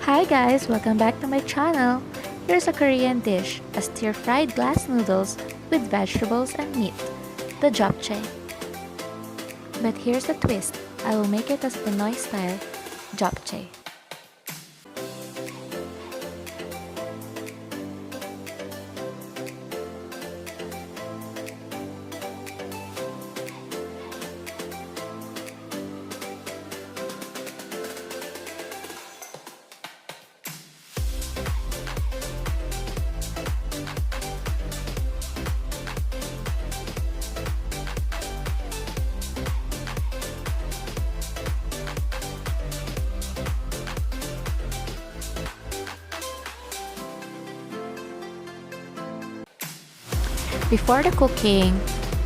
Hi guys, welcome back to my channel. Here's a Korean dish, a stir-fried glass noodles with vegetables and meat, the japchae. But here's the twist, I will make it as Pinoy style, japchae. Before the cooking,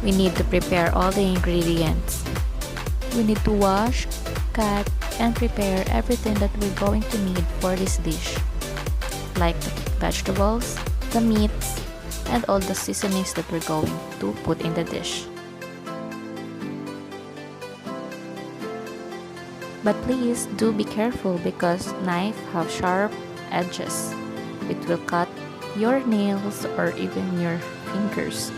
we need to prepare all the ingredients. We need to wash, cut, and prepare everything that we're going to need for this dish, like the vegetables, the meats, and all the seasonings that we're going to put in the dish. But please do be careful because knife have sharp edges. It will cut your nails or even your fingers.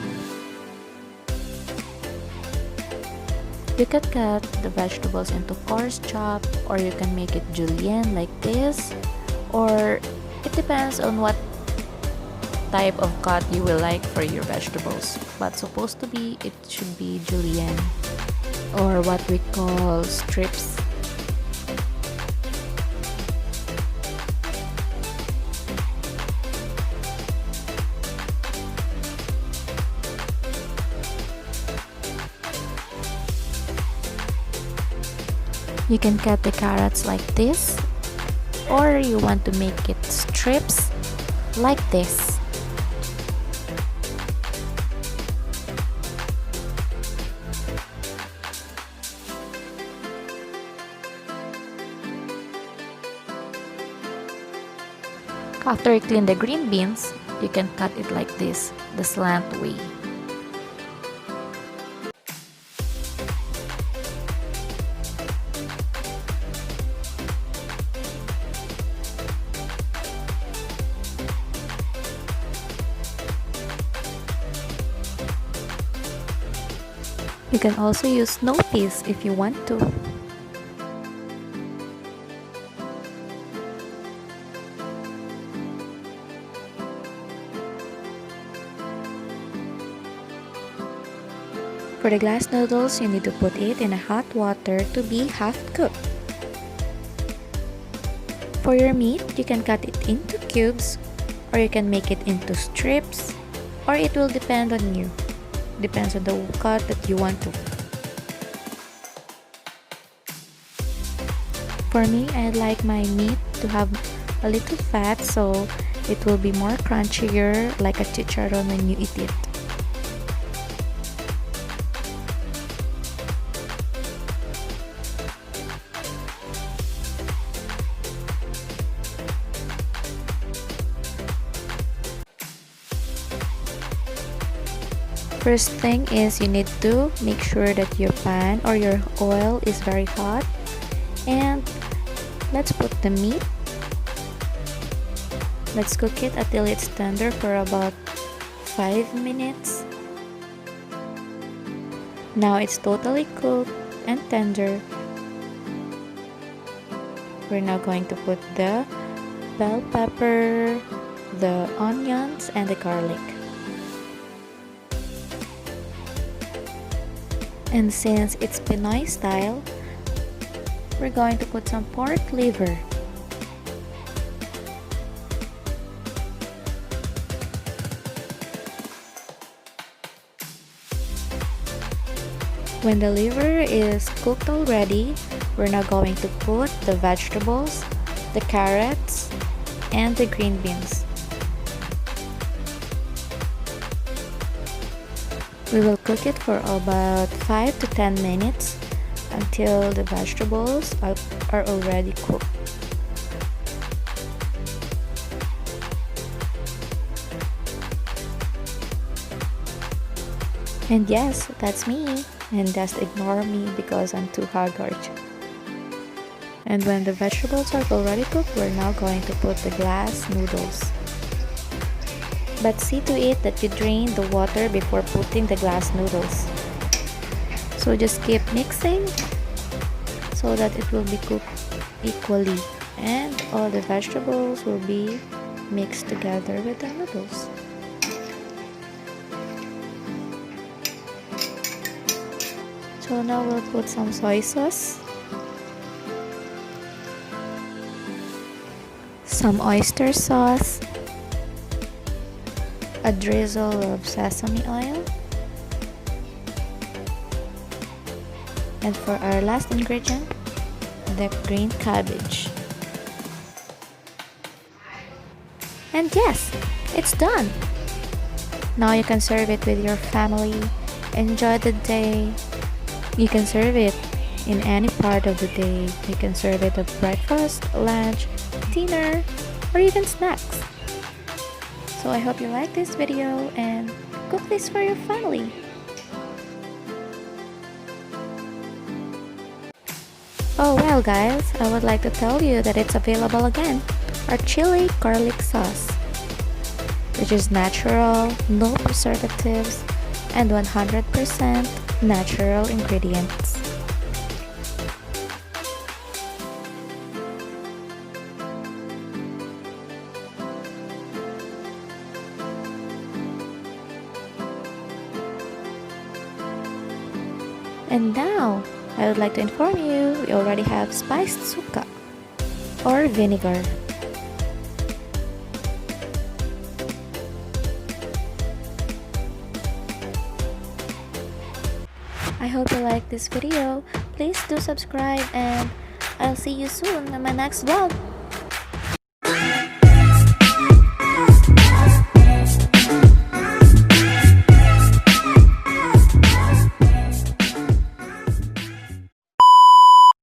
You can cut the vegetables into coarse chop, or you can make it julienne like this, or it depends on what type of cut you will like for your vegetables. But supposed to be, it should be julienne, or what we call strips. You can cut the carrots like this, or you want to make it strips like this. After you clean the green beans, you can cut it like this, the slant way. You can also use snow peas if you want to. For the glass noodles, you need to put it in a hot water to be half cooked. For your meat, you can cut it into cubes, or you can make it into strips, or it will depend on you. Depends on the cut that you want to. For me, I like my meat to have a little fat so it will be more crunchier like a chicharron when you eat it. First thing is you need to make sure that your pan or your oil is very hot, and let's put the meat. Let's cook it until it's tender for about 5 minutes. Now it's totally cooked and tender. We're now going to put the bell pepper, the onions, and the garlic. And since it's Pinoy style, we're going to put some pork liver. When the liver is cooked already, we're now going to put the vegetables, the carrots, and the green beans. We will cook it for about 5 to 10 minutes until the vegetables are already cooked. And yes, that's me. And just ignore me because I'm too haggard. And when the vegetables are already cooked, we're now going to put the glass noodles. But see to it that you drain the water before putting the glass noodles. So just keep mixing so that it will be cooked equally and all the vegetables will be mixed together with the noodles. So now we'll put some soy sauce, some oyster sauce, a drizzle of sesame oil, and for our last ingredient, the green cabbage. And yes, it's done! Now you can serve it with your family, enjoy the day. You can serve it in any part of the day. You can serve it at breakfast, lunch, dinner, or even snacks. So I hope you like this video and cook this for your family. Oh well guys, I would like to tell you that it's available again, our chili garlic sauce, which is natural, no preservatives, and 100% natural ingredients. And now, I would like to inform you, we already have spiced suka or vinegar. I hope you like this video. Please do subscribe and I'll see you soon in my next vlog.